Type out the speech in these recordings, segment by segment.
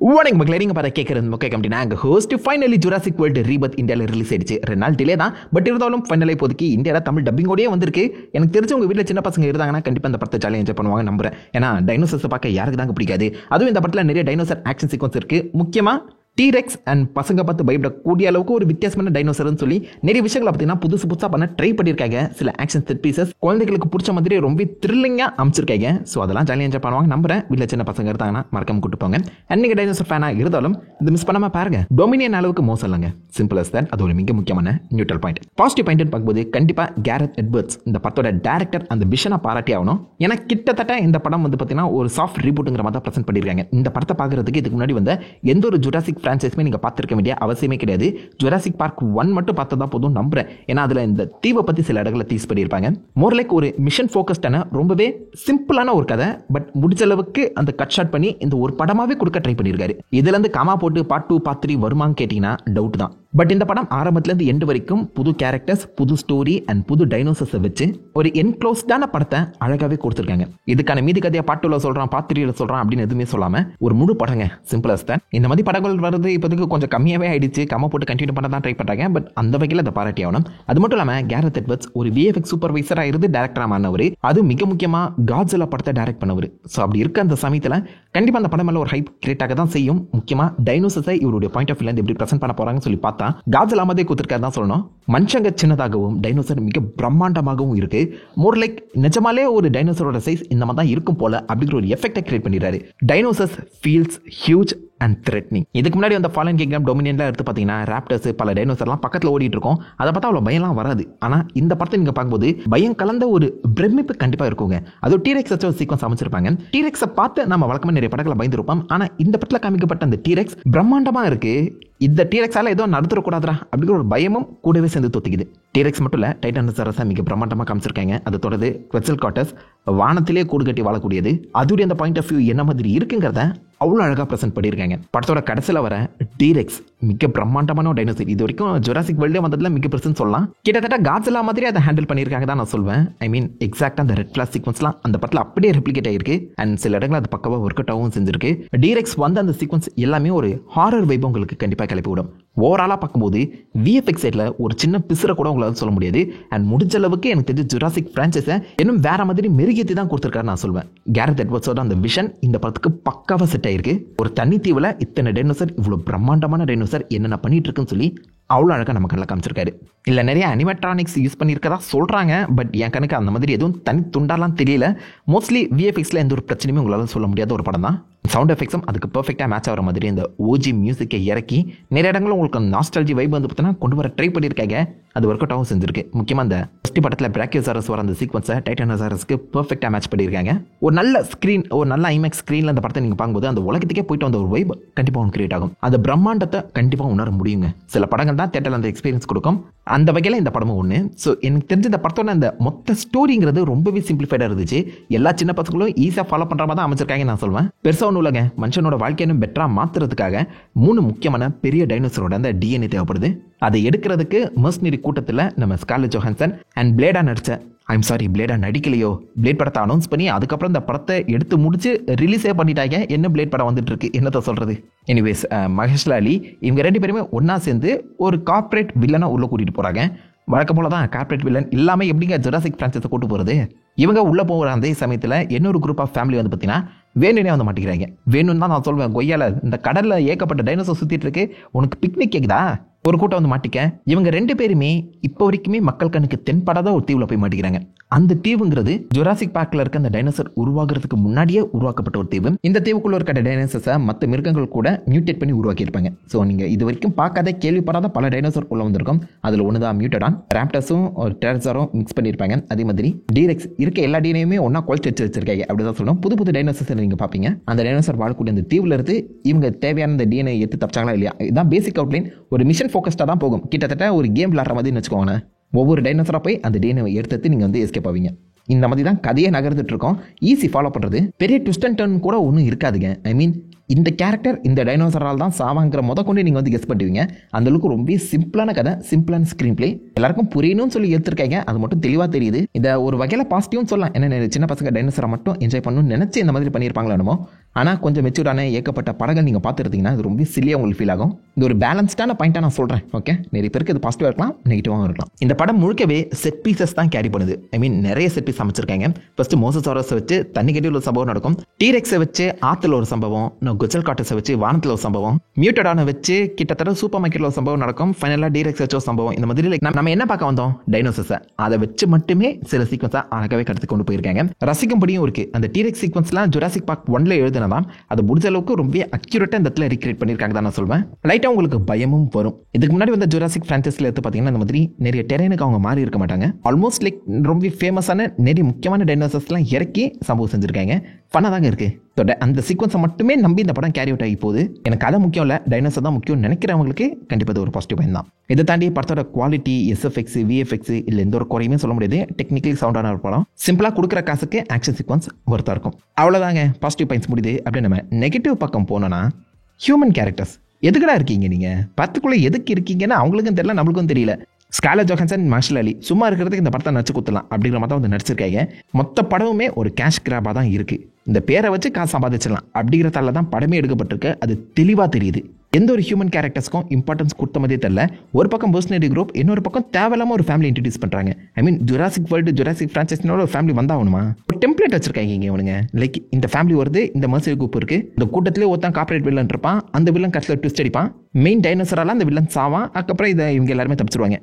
வணக்கம் மக்களே, நீங்க பார்த்து கேட்கறது முக்கிய கம்பெனி. நாங்கள் ஹோஸ்ட் ஃபைனலி ஜுராசிக் வேர்ல்டு ரீபத் இந்தியாவில் ரிலீஸ் ஆயிடுச்சு. 2 நாள் டிலே தான், பட் இருந்தாலும் ஃபைனலாக இப்போதைக்கு இந்தியாவில் தமிழ் டப்பிங்கோடயே வந்திருக்கு. எனக்கு தெரிஞ்ச உங்கள் வீட்டில் சின்ன பசங்க இருந்தாங்கன்னா கண்டிப்பாக இந்த படத்தை ஜாலியாக என்ஜாய் பண்ணுவாங்க நம்புறேன். ஏன்னா டைனோசர்ஸை பார்க்க யாருக்கு தாங்க பிடிக்காது. அதுவும் இந்த படத்தில் நிறைய டைனோசர் ஆக்ஷன் சீக்வன்ஸ் இருக்கு. முக்கியமாக டீரெக்ஸ் அண்ட் பசங்க பார்த்து பயப்படக்கூடிய அளவுக்கு ஒரு வித்தியாசமான டைனோசர்னு சொல்லி நிறைய விஷயங்களை பார்த்தீங்கன்னா புதுசாக பண்ண ட்ரை பண்ணியிருக்காங்க. சில ஆக்ஷன் செட் பீசஸ் குழந்தைகளுக்கு பிடிச்ச மாதிரி ரொம்ப த்ரில்லிங்காக அமைச்சிருக்காங்க. ஸோ அதெல்லாம் ஜாலியாக என்ஜாய் பண்ணுவாங்க நம்புறேன். வீட்டில் சின்ன பசங்க இருந்தாங்கன்னா மறக்காம கூட்டு போங்க. அன்னைக்கு டைனோசர் ஃபேனாக இருந்தாலும் இது மிஸ் பண்ணாமல் பாருங்க. டொமினியன் அளவுக்கு மோசம் இல்லைங்க, சிம்பிள் அஸ் தட். அது ஒரு மிக முக்கியமான நியூட்ரல் பாயிண்ட். பாசிட்டிவ் பாயிண்ட் பார்க்கும்போது கண்டிப்பாக கேரத் எட்வர்ட்ஸ் இந்த படத்தோட டேரக்டர் அந்த விஷனை பாராட்டி ஆகணும். ஏன்னா கிட்டத்தட்ட இந்த படம் வந்து பார்த்தீங்கன்னா ஒரு சாஃப்ட் ரீபூட்டுங்கிற மாதிரி தான் ப்ரெசென்ட் பண்ணியிருக்காங்க. இந்த படத்தை பார்க்கறதுக்கு இதுக்கு முன்னாடி வந்த எந்த ஒரு ஜுராசிக் ஃப்ரான்ச்சைஸுமே நீங்கள் பார்த்துருக்க வேண்டிய அவசியமே கிடையாது. ஜுராசிக் பார்க் 1 மட்டும் பார்த்தா தான் போதும் நம்புறேன். ஏன்னா அதில் இந்த தீவை பற்றி சில இடங்களை டீஸ் பண்ணியிருப்பாங்க. மோர் லைக் ஒரு மிஷன் ஃபோக்கஸ்டான ரொம்பவே சிம்பிளான ஒரு கதை, பட் முடிச்ச அளவுக்கு அந்த கட் ஷாட் பண்ணி இந்த ஒரு படமாகவே கொடுக்க ட்ரை பண்ணியிருக்காரு. இதுலேருந்து காமா போட்டு பார்ட் 2 பார்ட் 3 வருமான்னு கேட்டிங்கன்னா டவுட் தான். பட் இந்த படம் ஆரம்பத்துலேருந்து எண்டு வரைக்கும் புது கேரக்டர்ஸ், புது ஸ்டோரி அண்ட் புது டைனோசர்ஸை வச்சு ஒரு என்க்ளோஸ்டான படத்தை அழகாகவே கொடுத்துருக்காங்க. இதுக்கான மீதி கதையை பார்ட் 2ல சொல்கிறான், பார்ட் 3ல சொல்கிறான் அப்படின்னு எதுவுமே சொல்லாமல் ஒரு முழு படங்க. சிம்பிள் அஸ் தான். இந்த மாதிரி படங்கள் வருது இப்போதைக்கு கொஞ்சம் கம்மியாகவே ஆயிடுச்சு. கம்மா போட்டு கண்டினியூ பண்ண தான் ட்ரை பண்ணுறாங்க. பட் அந்த வகையில் அதை பாராட்டி ஆகணும். அது மட்டும் இல்லாமல் கேரத் எட்வர்ட்ஸ் ஒரு விஎஃப்எக்ஸ் சூப்பர்வைசராக இருந்து டேரக்டராக மாறினவர். அது மிக முக்கியமாக காட்ஸில்லா படத்தை டைரக்ட் பண்ணவர். ஸோ அப்படி இருக்க அந்த சமயத்தில் கண்டிப்பாக அந்த படம் மேலே ஒரு ஹைப் கிரியேட் ஆக தான் செய்யும். முக்கியமாக டைனோசர்ஸை இவருடைய பாயிண்ட் ஆஃப் வியூலேருந்து எப்படி ப்ரெசென்ட் பண்ண போகிறாங்கன்னு சொல்லி பார்த்தா காட்ஸில்லா மாதிரி கொடுத்துருக்காரு தான் சொல்லணும். மனுஷங்க சின்னதாகவும் டைனோசர் மிக பிரம்மாண்டமாகவும் இருக்கு. மோர் லைக் நிஜமாலே ஒரு டைனோசரோட சைஸ் இந்த மாதிரி தான் இருக்கும் போல அப்படிங்கிற ஒரு எஃபெக்டை கிரியேட் பண்ணிடுறாரு. Dinosaurs feels huge and threatening. இதுக்கு முன்னாடி அந்த ஃபாலன் கிங்டம், டொமினியன்லாம் எடுத்து பார்த்தீங்கன்னா ராப்டர்ஸ், பல டைனோசர்லாம் பக்கத்தில் ஓடிட்டு இருக்கும். அதை பார்த்தா அவ்வளோ பயம்லாம் வராது. ஆனால் இந்த படத்தை நீங்கள் பார்க்கும்போது பயம் கலந்த ஒரு பிரமிப்பு கண்டிப்பாக இருக்குங்க. அது டீரெக்ஸ் வச்ச ஒரு சீக்வன்ஸ் அமைச்சிருப்பாங்க. டீரெக்ஸை பார்த்து நம்ம வழக்கமாக நிறைய படங்களை பயந்துருப்போம். ஆனால் இந்த படத்தில் காமிக்கப்பட்ட அந்த டீரெக்ஸ் பிரம்மாண்டமாக இருக்கு. இந்த டீரெக்ஸால ஏதோ நடந்துடக்கூடாதா அப்படிங்கிற ஒரு பயமும் கூடவே சேர்ந்து தொத்திக்குது. டீரெக்ஸ் மட்டும் இல்லை, டைட்டானோசரஸை மிக பிரம்மாண்டமாக காமிச்சிருக்காங்க. அதை தொடர்ந்து குவெட்சல்காட்டஸ் வானத்திலே கூடு கட்டி வாழக்கூடியது. அதுடைய அந்த பாயிண்ட் ஆஃப் வியூ என்ன மாதிரி இருக்குங்கிறத அவ்வளோ அழகாக ப்ரெசென்ட் பண்ணியிருக்காங்க. படத்தோட கடைசியில் வர டீரெக்ஸ் மிக பிரம்மாண்டமான டைனோசர். இது வரைக்கும் ஜுராசிக் வேர்ல்டே வந்ததுல மிக பிரச்சனை சொல்லலாம். கிட்டத்தட்ட காட்ஸில்லா மாதிரி அதை ஹேண்டில் பண்ணியிருக்காங்க தான் நான் சொல்வேன். ஐ மீன் எக்ஸாக்டாக அந்த ரெட் கிளாஸ் சீக்வன்ஸ்லாம் அந்த படத்தில் அப்படியே ரெப்ளிகேட் ஆகிருக்கு. அண்ட் சில இடங்கள் அது பக்கவாக ஒர்க் அவுட் ஆகவும் செஞ்சிருக்கு. டீரெக்ஸ் வந்து அந்த சீக்வன்ஸ் எல்லாமே ஒரு ஹாரர் வைப் உங்களுக்கு கண்டிப்பாக கிளப்பி விடும். ஓவராலாக பார்க்கும்போது விஎஃப்எக்ஸ் சைடில் ஒரு சின்ன பிசுரை கூட உங்களால் சொல்ல முடியாது. அண்ட் முடிஞ்ச அளவுக்கு எனக்கு தெரிஞ்ச ஜுராசிக் ஃப்ரான்ச்சைஸை இன்னும் வேற மாதிரி மெருகேற்றி தான் கொடுத்துருக்காரு நான் சொல்வேன். கேரத் எட்வர்ட்ஸோட அந்த விஷன் இந்த படத்துக்கு பக்காவாக செட் ஆயிருக்கு. ஒரு தண்ணி தீவில் இத்தனை டைனோசர், இவ்வளோ பிரம்மாண்டமான டைனோசர் என்னென்ன பண்ணிட்டு இருக்குன்னு சொல்லி அவ்வளோ அழகாக நம்ம கண்ணில் காமிச்சிருக்காரு. இல்லை நிறைய அனிமேட்ரானிக்ஸ் யூஸ் பண்ணியிருக்கதா சொல்கிறாங்க. பட் என் கணக்கு அந்த மாதிரி எதுவும் தனி துண்டாலாம் தெரியல. மோஸ்ட்லி விஎஃப்எக்ஸில் எந்த ஒரு பிரச்சனையுமே உங்களால் சொல்ல முடியாத ஒரு படம் தான். சவுண்ட் எஃபெக்ட்ஸும் அதுக்கு பர்ஃபெக்டாக மேட்ச் ஆகிற மாதிரி இந்த ஓஜி மியூசிக்கை இறக்கி நிறைய இடங்களும் உங்களுக்கு நாஸ்டாலஜி வைப் வந்து பார்த்தீங்கன்னா கொண்டு வர ட்ரை பண்ணியிருக்காங்க. அது ஒர்க் அவுட்டாகவும் செஞ்சிருக்கு. முக்கியமாக அந்த ஃபர்ஸ்ட் படத்தில் பிராக்கியோசாரஸ் வர அந்த சீக்வன்ஸை டைட்டானோசாரஸ்க்கு பர்ஃபெக்டாக மேட்ச் பண்ணியிருக்காங்க. ஒரு நல்ல ஸ்க்ரீன், ஒரு நல்ல ஐமேக்ஸ் ஸ்க்ரீனில் அந்த படத்தை நீங்கள் பார்க்கும்போது அந்த உலகத்துக்கே போயிட்டு வந்த ஒரு வைப் கண்டிப்பாக ஒன்று கிரியேட் ஆகும். அந்த பிரம்மாண்டத்தை கண்டிப்பாக உணர முடியுங்க. சில படங்கள் தான் தேட்டரில் அந்த எக்ஸ்பீரியன்ஸ் கொடுக்கும். அந்த வகையில் இந்த படமும் ஒன்று. ஸோ எனக்கு தெரிஞ்ச இந்த படத்தோட அந்த மொத்த ஸ்டோரிங்கிறது ரொம்பவே சிம்பிளிஃபைடாக இருந்துச்சு. எல்லா சின்ன பசங்களும் ஈஸியாக ஃபாலோ பண்ணுற மாதிரி தான் அமைச்சிருக்காங்க நான் சொல்வேன். பெருசாக ஒன்றும் இல்லைங்க. மனுஷனோட வாழ்க்கையை பெட்டராக மாற்றுறதுக்காக 3 முக்கியமான பெரிய டைனோசரோட அந்த டிஎன்ஏ தேவைப்படுது. அதை எடுக்கிறதுக்கு மர்சனரி கூட்டத்தில் நம்ம ஸ்கார்லெட் ஜோஹான்சன் அண்ட் பிளேடா நடிச்ச பிளேடா நடிக்கலையோ, பிளேட் படத்தை அனௌன்ஸ் பண்ணி அதுக்கப்புறம் இந்த படத்தை எடுத்து முடிச்சு ரிலீஸே பண்ணிட்டாங்க. என்ன பிளேட் படம் வந்துட்டு இருக்கு, என்னத்தை சொல்றது. எனிவேஸ், மகேஷ்லா அலி இவங்க 2 பேருமே ஒன்னா சேர்ந்து ஒரு கார்ப்பரேட் வில்லனை உள்ள கூட்டிட்டு போறாங்க. வழக்கம் போல தான் கார்ப்பரேட் வில்லன் இல்லாமல் எப்படிங்க ஜுராசிக் ஃப்ரான்ச்சைஸை கூட்டு போகிறது. இவங்க உள்ளே போகிற அதே சமயத்தில் இன்னொரு குரூப் ஆஃப் ஃபேமிலி வந்து பார்த்தீங்கன்னா வேணுனே வந்து மாட்டிக்கிறாங்க. வேணும்னு தான் நான் சொல்வேன். கொய்யால இந்த கடலில் ஏகப்பட்ட டைனோசர் சுற்றிட்டு இருக்கு, உனக்கு பிக்னிக் கேட்குதா, ஒரு கூட்டம் வந்து மாட்டிக்க. இவங்க 2 பேருமே இப்போ வரைக்குமே மக்கள் கண்ணுக்கு தென்படாத ஒரு தீவில் போய் மாட்டிக்கிறாங்க. அந்த தீவுங்கிறது ஜுராசிக் பார்க்கில் இருக்க அந்த டைனோசர் உருவாகிறதுக்கு முன்னாடியே உருவாக்கப்பட்ட ஒரு தீவு. இந்த தீவுக்குள்ள இருக்க டைனோசர்ஸை மற்ற மிருகங்கள் கூட மியூட்டேட் பண்ணி உருவாக்கியிருப்பாங்க. ஸோ நீங்கள் இது வரைக்கும் பார்க்காத, கேள்விப்படாத பல டைனோசர் உள்ள வந்திருக்கும். அதில் ஒன்று தான் மியூட்டடான். ராப்டர்ஸும் ஒரு டெரஸரும் மிக்ஸ் பண்ணியிருப்பாங்க. அதே மாதிரி டீரெக்ஸ் இருக்க எல்லா டிஎன்ஏயுமே ஒன்றா குழச்சி வச்சிருக்காங்க. அப்படிதான் சொல்லணும். புது புது டைனோசர்ஸ் நீங்கள் பார்ப்பீங்க. அந்த டைனோசர் வாழக்கூடிய அந்த தீவில் இருந்து இவங்க தேவையான இந்த டிஎன்ஏ எடுத்து தப்பிச்சாங்களா இல்லையா, இதுதான் பேசிக் அவுட்லைன். ஒரு மிஷன் ஃபோக்கஸ்டாக தான் போகும். கிட்டத்தட்ட ஒரு கேம் விளாட்ற மாதிரி வச்சுக்கோங்க. ஒவ்வொரு டைனோசராக போய் அந்த டிஎன்ஏ எடுத்து நீங்கள் வந்து எஸ்கேப் ஆவீங்க. இந்த மாதிரி தான் கதையை நகர்ந்துட்டு இருக்கோம். ஈஸி ஃபாலோ பண்ணுறது. பெரிய ட்விஸ்ட் அண்ட் டர்ன் கூட ஒன்றும் இருக்காதுங்க. ஐ மீன் இந்த கேரக்டர் இந்த டைனோசரால் தான் சாவாங்கிற கொண்டு நீங்கள் வந்து கெஸ் பண்ணுவீங்க. அந்தளவுக்கு ரொம்ப சிம்பிளான கதை, சிம்பிளான ஸ்க்ரீன் பிளே, எல்லாருக்கும் புரியணும்னு சொல்லி எடுத்துருக்காங்க. அது மட்டும் தெளிவாக தெரியுது. இதை ஒரு வகையில் பாசிட்டிவ்னு சொல்லலாம். என்ன சின்ன பசங்க டைனோசரை மட்டும் என்ஜாய் பண்ணணும்னு நினச்சி இந்த மாதிரி பண்ணியிருப்பாங்களோ என்னமோ. ஆனால் கொஞ்சம் மெச்சூர்டான ஏகப்பட்ட படங்கள் நீங்கள் பார்த்துருந்தீங்கன்னா அது ரொம்ப சில்லியாக உங்களுக்கு ஃபீல் ஆகும். இது ஒரு பேலன்ஸ்டான பாயிண்டாக நான் சொல்கிறேன். ஓகே, நிறைய பேருக்கு இது பாசிட்டிவாக இருக்கலாம், நெகட்டிவாகவும் இருக்கலாம். இந்த படம் முழுக்கவே செட் பீசஸ் தான் கேரி பண்ணுது. ஐ மீன் நிறைய செட் பீஸ் அமைச்சிருக்காங்க. ஃபர்ஸ்ட் மோசசாரஸை வச்சு தண்ணி கட்டியில் ஒரு சம்பவம் நடக்கும், டீரெக்ஸை வச்சு ஆற்றுல ஒரு சம்பவம், குஜல் காட்டஸை வச்சு வானத்தில் ஒரு சம்பவம், மியூட்டடான வச்சு கிட்டத்தட்ட சூப்பர் மார்க்கெட்டில் ஒரு சம்பவம் நடக்கும், ஃபைனலாக டீரெக்ஸ் வச்சு ஒரு சம்பவம். இந்த மாதிரி நம்ம என்ன பார்க்க வந்தோம், டைனோசர்ஸை அதை வச்சு மட்டுமே சில சீக்வன்ஸாக அழகாகவே கடத்தி கொண்டு போயிருக்காங்க. ரசிக்கும்படியும் இருக்குது. அந்த டீரெக்ஸ் சீக்வன்ஸ்லாம் ஜுராசிக் பார்க் 1ல எழுதுனதான் அது முடிஞ்ச அளவுக்கு ரொம்ப அக்யூரேட்டாக இந்த இடத்துல ரீக்ரியேட் பண்ணியிருக்காங்க தான் நான் சொல்வேன். லைட்டாக உங்களுக்கு பயமும் வரும். இதுக்கு முன்னாடி வந்து ஜுராசிக் ஃப்ரான்ச்சைஸில் எடுத்து பார்த்தீங்கன்னா இந்த மாதிரி நிறைய டெரைனுக்கு அவங்க மாறி இருக்க மாட்டாங்க. ஆல்மோஸ்ட் லைக் ரொம்ப ஃபேமஸான நிறைய முக்கியமான டைனோசர்ஸ்லாம் இறக்கி சம்பவம் செஞ்சுருக்காங்க. ஃபன்னாக தாங்க இருக்குது. அந்த சீக்வன்ஸை மட்டுமே நம்பி இந்த படம் கேரி அவுட் ஆகி போகுது. எனக்கு அதை முக்கியம் இல்லை, டைனோசர் தான் முக்கியம் நினைக்கிறவங்களுக்கு கண்டிப்பாக ஒரு பாசிட்டிவ் பாயிண்ட் தான். இதை தாண்டி படத்தோட குவாலிட்டி, எஸ்எஃப்எக்ஸ், விஎஃப்எக்ஸ் இல்லை எந்த ஒரு குறையுமே சொல்ல முடியாது. டெக்னிக்கலி சவுண்டான ஒரு படம், சிம்பிளாக கொடுக்குற காசுக்கு ஆக்ஷன் சீக்வன்ஸ் ஒர்த்தாக இருக்கும். அவ்வளோதாங்க, பாசிட்டிவ் பாயிண்ட்ஸ் முடியுது. அப்படியே நம்ம நெகட்டிவ் பக்கம் போனோன்னா, ஹியூமன் கேரக்டர்ஸ் எதுக்கடா இருக்கீங்க நீங்கள், படத்துக்குள்ளே எதுக்கு இருக்கீங்கன்னு அவங்களுக்கும் தெரியல, நம்மளுக்கும் தெரியல. ஸ்கார்லெட் ஜோஹான்சன், மார்ஷல் அலி சும்மா இருக்கிறதுக்கு இந்த படத்தை நடிச்சு கொடுத்துலாம் அப்படிங்கிற மாதிரி தான் வந்து நடிச்சிருக்காங்க. மொத்த படமுமே ஒரு கேஷ் கிராபாக தான் இருக்குது. இந்த பேரை வச்சு காசு சம்பாதிச்சிடலாம் அப்படிங்கிறதால தான் படமே எடுக்கப்பட்டிருக்கு. அது தெளிவாக தெரியுது. எந்த ஒரு ஹியூமன் கேரக்டர்ஸ்க்கும் இம்பார்ட்டன்ஸ் கொடுத்த மாதிரியே தெரியல. ஒரு பக்கம் பர்சனாலிட்டி குரூப், இன்னொரு பக்கம் தேவையில்லாமல் ஒரு ஃபேமிலி இன்ட்ரடியூஸ் பண்ணுறாங்க. ஐ மீன் ஜுராசிக் வேர்ல்டு, ஜுராசிக் ஃப்ரான்ச்சைஸ்னோட ஒரு ஃபேமிலி வந்தாகணுமா? ஒரு டெம்ப்ளேட் வச்சிருக்காங்க இங்கே இவனுங்க. லைக் இந்த ஃபேமிலி வருது, இந்த மர்சரி குரூப் இருக்குது, இந்த கூட்டத்திலே ஒருத்தான் கார்பரேட் வில்லன் இருப்பான், அந்த வில்லன் கட்சியில் ட்விஸ்ட் அடிப்பான், மெயின் டைனோசரால அந்த வில்லன் சாவான், அதுக்கப்புறம் இதை இவங்க எல்லாருமே தப்பிச்சிருவாங்க.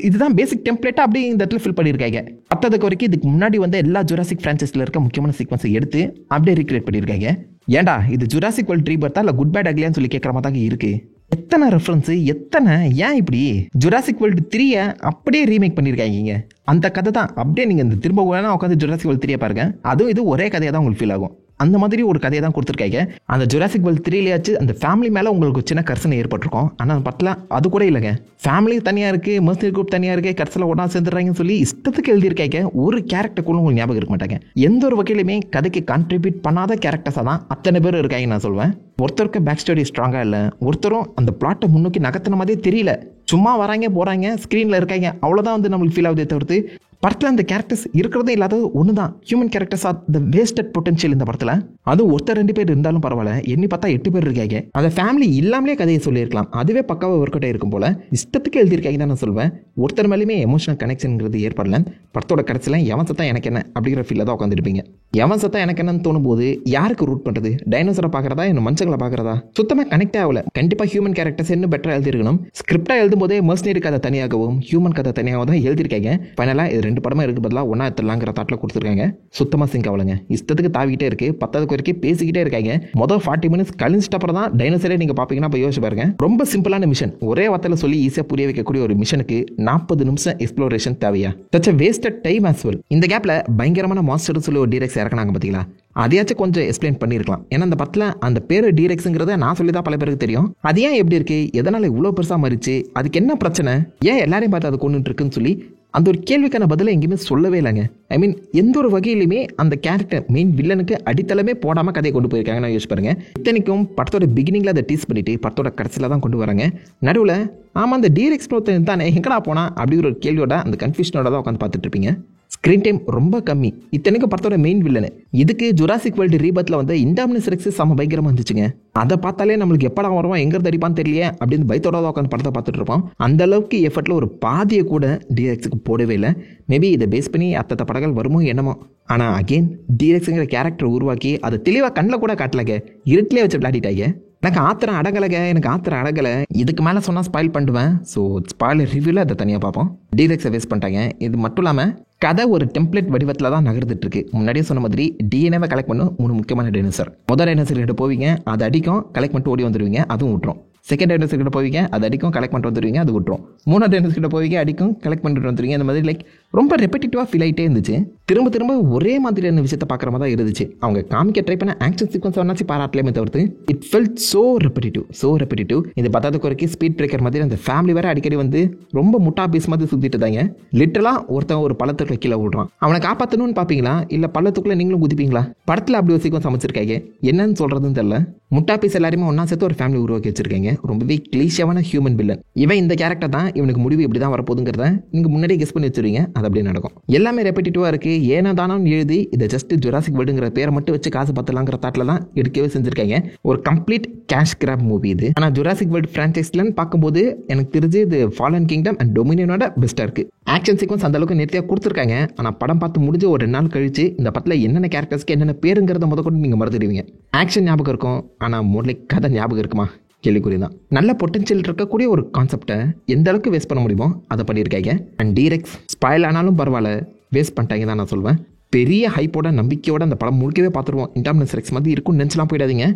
இதுதான் பேசிக் டெம்ப்ளேட்டாக அப்படி இந்த இடத்துல ஃபில் பண்ணியிருக்காங்க. பத்ததுக்கு வரைக்கும் இதுக்கு முன்னாடி வந்து எல்லா ஜுராசிக் ஃப்ரான்ச்சைஸில் இருக்க முக்கியமான சீக்வன்ஸை எடுத்து அப்படியே ரீக்ரியேட் பண்ணியிருக்காங்க. ஏன்டா இது ஜுராசிக் வேர்ல்ட் ரீபர்த்தா இல்லை குட் பேட் அக்லியான்னு சொல்லி கேட்குற மாதிரி தாங்க இருக்குது. எத்தனை ரெஃபரன்ஸு, எத்தனை, ஏன் இப்படி ஜுராசிக் வேர்ல்டு 3 அப்படியே ரீமேக் பண்ணியிருக்காங்க. அந்த கதை தான் அப்படியே நீங்கள் இந்த திரும்ப வேணா உட்காந்து ஜுராசிக் வேர்ல்டு 3 பாருங்க, அதுவும் இது ஒரே கதையாக தான் உங்களுக்கு ஃபீல் ஆகும். அந்த மாதிரி ஒரு கதையை தான் கொடுத்துருக்காங்க. அந்த ஜுராசிக் வேர்ல்டு 3லயாச்சு அந்த ஃபேமிலி மேலே உங்களுக்கு சின்ன கர்சனை ஏற்பட்டிருக்கும். ஆனால் அந்த படத்தில் அது கூட இல்லைங்க. ஃபேமிலி தனியாக இருக்குது, மர்சரி குரூப் தனியாக இருக்குது, கடைசியில் ஒன்றா சேர்ந்துடுறாங்கன்னு சொல்லி இஷ்டத்துக்கு எழுதியிருக்காங்க. ஒரு கேரக்டர் கூட உங்களுக்கு ஞாபகம் இருக்க மாட்டாங்க. எந்த ஒரு வகையிலுமே கதைக்கு கான்ட்ரிபியூட் பண்ணாத கேரக்டர்ஸாக தான் அத்தனை பேர் இருக்காங்க நான் சொல்வேன். ஒருத்தருக்கு பேக் ஸ்டோரி ஸ்ட்ராங்காக இல்லை, ஒருத்தரும் அந்த பிளாட்டை முன்னோக்கி நகர்த்தின மாதிரியே தெரியல. சும்மா வராங்க போகிறாங்க, ஸ்க்ரீனில் இருக்காங்க, அவ்வளோதான் வந்து நம்மளுக்கு ஃபீல் ஆகுதே தவிர்த்து படத்தில் அந்த கேரக்டர்ஸ் இருக்கிறதே இல்லாதது ஒன்று தான். Human characters are the wasted potential இந்த படத்தில். அதுவும் ஒருத்தர் 2 பேர் இருந்தாலும் பரவாயில்ல, எண்ணி பார்த்தா 8 பேர் இருக்காங்க. அந்த ஃபேமிலி இல்லாமலே கதையை சொல்லியிருக்கலாம், அதுவே பக்காவாக ஒர்க் அவுட் ஆகிருக்கும் போல. இஷ்டத்துக்கு எழுதியிருக்காங்க தான் நான் சொல்வேன். ஒருத்தர் மேலேயுமே எமோஷனல் கனெக்ஷன்ங்கிறது ஏற்படல. படத்தோட கடைசியில் எவன் சத்தம் எனக்கு என்ன அப்படிங்கிற ஃபீலில் தான் உட்காந்துருப்பீங்க. எவன் சத்தம் எனக்கு என்னன்னு தோணும் போது யாருக்கு ரூட் பண்ணுறது, டைனோசரை பார்க்குறதா இன்னும் மனுஷங்களை பார்க்குறதா, சுத்தமாக கனெக்ட் ஆகல. கண்டிப்பாக ஹியூமன் கேரக்டர்ஸ் இன்னும் பெட்டராக எழுதிருக்கணும். ஸ்கிரிப்டாக எழுதும் போதே மர்சனரி கதை தனியாகவும் ஹியூமன் கதை தனியாகவும் தான் எழுதியிருக்காங்க. ஃபைனலாக இது 2 படமாக இருக்கு பதிலாக ஒன்றா எடுத்துடலாங்கிற தாட்டில் கொடுத்துருக்காங்க. சுத்தமாக சிங்க் ஆகலைங்க. இஷ்டத்துக்கு தாவிக்கிட்டே இருக்குது, 10வது வரைக்கும் பேசிக்கிட்டே இருக்காங்க. மொதல் 40 மினிட்ஸ் கழிஞ்சிட்ட அப்புறம் தான் டைனோசரே நீங்கள் பார்ப்பீங்கன்னா இப்போ யோசிச்சு பாருங்க. ரொம்ப சிம்பிளான மிஷன், ஒரே வார்த்தையில் சொல்லி ஈஸியாக புரிய வைக்கக்கூடிய ஒரு மிஷனுக்கு 40 நிமிஷம் எக்ஸ்ப்ளோரேஷன் தேவையா? That's a wasted time as well. இந்த கேப்பில் பயங்கரமான மாஸ்டர்னு சொல்லி ஒரு டீரெக்ஸ் இறக்குனாங்க பார்த்தீங்களா, அதையாச்சும் கொஞ்சம் எக்ஸ்பிளைன் பண்ணியிருக்கலாம். ஏன்னா அந்த படத்தில் அந்த பேர் டீரெக்ஸுங்கிறத நான் சொல்லி தான் பல பேருக்கு தெரியும். அது ஏன் எப்படி இருக்குது, எதனால் இவ்வளோ பெருசாக மாறிச்சு, அதுக்கு என்ன பிரச்சனை, ஏன் எல்லாரையும் பார்த்து அதை கொண்டுட்டு இருக்குன்னு சொல்லி அந்த ஒரு கேள்விக்கான பதிலை எங்கேயுமே சொல்லவே இல்லைங்க. ஐ மீன் எந்த ஒரு வகையிலுமே அந்த கேரக்டர் மெயின் வில்லனுக்கு அடித்தளமே போடாமல் கதையை கொண்டு போயிருக்காங்க. நான் யோசிச்சு பாருங்க. இத்தனைக்கும் படத்தோட பிகினிங்கில் அதை டீஸ் பண்ணிட்டு படத்தோட கடைசியில் தான் கொண்டு வராங்க. நடுவில் ஆமாம் அந்த டீரெக்ஸ் தானே எங்கடா போனா அப்படிங்கிற ஒரு கேள்வியோட அந்த கன்ஃபியூஷனோட தான் உட்காந்து பார்த்துட்டு இருப்பீங்க. ஸ்க்ரீன் டைம் ரொம்ப கம்மி. இத்தனைக்கும் படத்தோட மெயின் வில்லனு. இதுக்கு ஜுராசிக் வேர்ல்டு ரீபத்தில் வந்து இன்டாமினஸ் ரெக்ஸ் செம்ம பயங்கரமாக இருந்துச்சுங்க. அதை பார்த்தாலே நம்மளுக்கு எப்படா வருவான், எங்கிறது அடிப்பான்னு தெரியல அப்படின்னு பயத்தோட தான் உட்காந்து படத்தை பார்த்துட்டு இருப்போம். அந்த அளவுக்கு எஃபர்ட்டில் ஒரு பாதியை கூட டிரெக்ஸுக்கு போடவே இல்லை. மேபி இதை பேஸ் பண்ணி அத்தனை படங்கள் வருமோ என்னமோ. ஆனால் அகெயின் டிரெக்ஸுங்கிற கேரக்டர் உருவாக்கி அதை தெளிவாக கண்ணில் கூட காட்டலங்க, இருட்டிலே வச்சு விளையாடிட்டாங்க. எனக்கு ஆத்திரம் அடங்கலை. இதுக்கு மேலே சொன்னால் ஸ்பாயில் பண்ணுவேன். ஸோ ஸ்பாயிலர் ரிவ்யூவில் அதை தனியாக பார்ப்போம். டிரெக்ஸை வேஸ்ட் பண்ணிட்டாங்க. இது மட்டும் இல்லாமல் கதை ஒரு டெம்ப்ளேட் வடிவத்தில் தான் நகர்ந்துட்டு இருக்கு. முன்னாடியே சொன்ன மாதிரி டிஎன்ஏவை கலெக்ட் பண்ணும் 3 முக்கியமான டைனோசர். முதல் டைனோசர் கிட்ட போவீங்க, அது அடிக்கும், கலெக்ட் பண்ணிட்டு ஓடி வந்துடுவீங்க, அதுவும் விட்டுரும். செகண்ட் டைனோசர் கிட்ட போவீங்க, அது அடிக்கும், கலெக்ட் பண்ணிட்டு வந்துடுவீங்க, அது விட்டுரும். 3வது டைனோசர் கிட்ட போவீங்க, அடிக்கும், கலெக்ட் பண்ணிட்டு வந்துடுவீங்க. அந்த மாதிரி லைக் ரொம்ப ரெப்படிட்டிவாக ஃபீல் ஆகிட்டே இருந்துச்சு. திரும்ப ஒரே மாதிரியான விஷயத்தை பார்க்குற மாதிரி தான் இருந்துச்சு. அவங்க காமிக்க ட்ரை பண்ண ஆக்ஷன் சீக்வன்ஸ் ஒன்னாச்சு பாராட்டலேமே தவிர்த்து இட் ஃபெல்ட் ஸோ ரெப்படிட்டிவ். இது 10வது வரைக்கும் ஸ்பீட் பிரேக்கர் மாதிரி அந்த ஃபேமிலி வேறு அடிக்கடி வந்து ரொம்ப முட்டா பீஸ் மாதிரி சுற்றிட்டு தாங்க. லிட்டரலாக ஒருத்தன் ஒரு பள்ளத்துக்குள்ள கீழே விடுறான், அவனை காப்பாற்றணும்னு பார்ப்பீங்களா இல்லை பள்ளத்துக்குள்ளே நீங்களும் குதிப்பீங்களா? படத்தில் அப்படி ஒரு சீக்வன்ஸ் அமைச்சிருக்காங்க. என்னன்னு சொல்கிறதுன்னு தெரியல. முட்டா பீஸ் எல்லாருமே ஒன்றா சேர்த்து ஒரு ஃபேமிலி உருவாக்கி வச்சிருக்காங்க. ரொம்பவே கிளீஷியாவான ஹியூமன் வில்லன். இவன் இந்த கேரக்டர் தான், இவனுக்கு முடிவு இப்படி தான் வரப்போகுதுங்கிறத நீங்கள் முன்னாடியே கெஸ் பண்ணி வச்சுருவீங்க. அது அப்படியே நடக்கும். எல்லாமே ரெப்படிட்டிவாக இருக்குது. ஏன்னா தானோன்னு எழுதி இதை ஜஸ்ட் ஜுராசிக் வேர்ல்டுங்கிற பேரை மட்டும் வச்சு காசு பார்த்துலாங்கிற தாட்டில் தான் எடுக்கவே செஞ்சுருக்காங்க. ஒரு கம்ப்ளீட் கேஷ் கிராப் மூவி இது. ஆனால் ஜுராசிக் வேர்ல்டு ஃப்ரான்ச்சைஸ்லன்னு பார்க்கும்போது எனக்கு தெரிஞ்சு இது ஃபாலன் கிங்டம் அண்ட் டொமினியனோட பெஸ்ட்டாக இருக்குது. ஆக்ஷன் சீக்வன்ஸ் அந்த அளவுக்கு நேர்த்தியாக கொடுத்துருக்காங்க. ஆனால் படம் பார்த்து முடிஞ்ச ஒரு 2 நாள் கழிச்சு இந்த படத்தில் என்னென்ன கேரக்டர்ஸ்க்கு என்னென்ன பேருங்கிறத முதற்கொண்டு நீங்கள் மறந்துடுவீங்க. ஆக்ஷன் ஞாபகம் இருக்கும், ஆனால் மோட்லி கதை ஞாபகம் இருக்குமா? கேள்விக்குறி தான். நல்ல பொட்டன்ஷியல் இருக்கக்கூடிய ஒரு கான்செப்டை எந்த அளவுக்கு வேஸ்ட் பண்ண முடியுமோ அதை பண்ணியிருக்காங்க. அண்ட் டீரெக்ஸ் ஸ்பாயில் ஆனாலும் பரவாயில்ல, வேஸ்ட் பண்ணிட்டாங்க தான் நான் சொல்வேன். பெரிய ஹைப்போட நம்பிக்கையோட அந்த படம் முழுக்கவே பார்த்துருவோம். இன்டர்மினஸ் ரெக்ஸ் மாதிரி இருக்கும்னு நினச்சலாம் போயிடாதீங்க,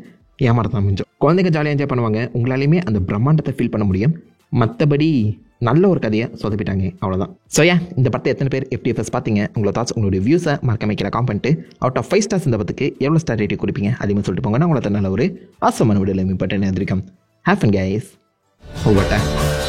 ஏமாறதான் மிஞ்சம். குழந்தைங்க ஜாலியாக என்ஜாய் பண்ணுவாங்க, உங்களாலையுமே அந்த பிரம்மாண்டத்தை ஃபீல் பண்ண முடியும். மற்றபடி நல்ல ஒரு கதையை சொதப்பிட்டாங்க, அவ்வளோதான். ஸோ இந்த படத்தை எத்தனை பேர் FTFS பார்த்தீங்க? உங்களோட தாட்ஸ், உங்களுடைய வியூஸை மறக்காம வைக்கிற காமெண்ட். அவுட் ஆஃப் 5 ஸ்டார்ஸ் இந்த படத்துக்கு எவ்வளோ ஸ்டார் ரேட்டிங் கொடுப்பீங்க? அதிகமாக சொல்லிட்டு போங்க. நான் உங்களை நல்ல ஒரு ஆசமான வீடியோவில் மீட் பண்ணிட்டு have fun guys. Over time.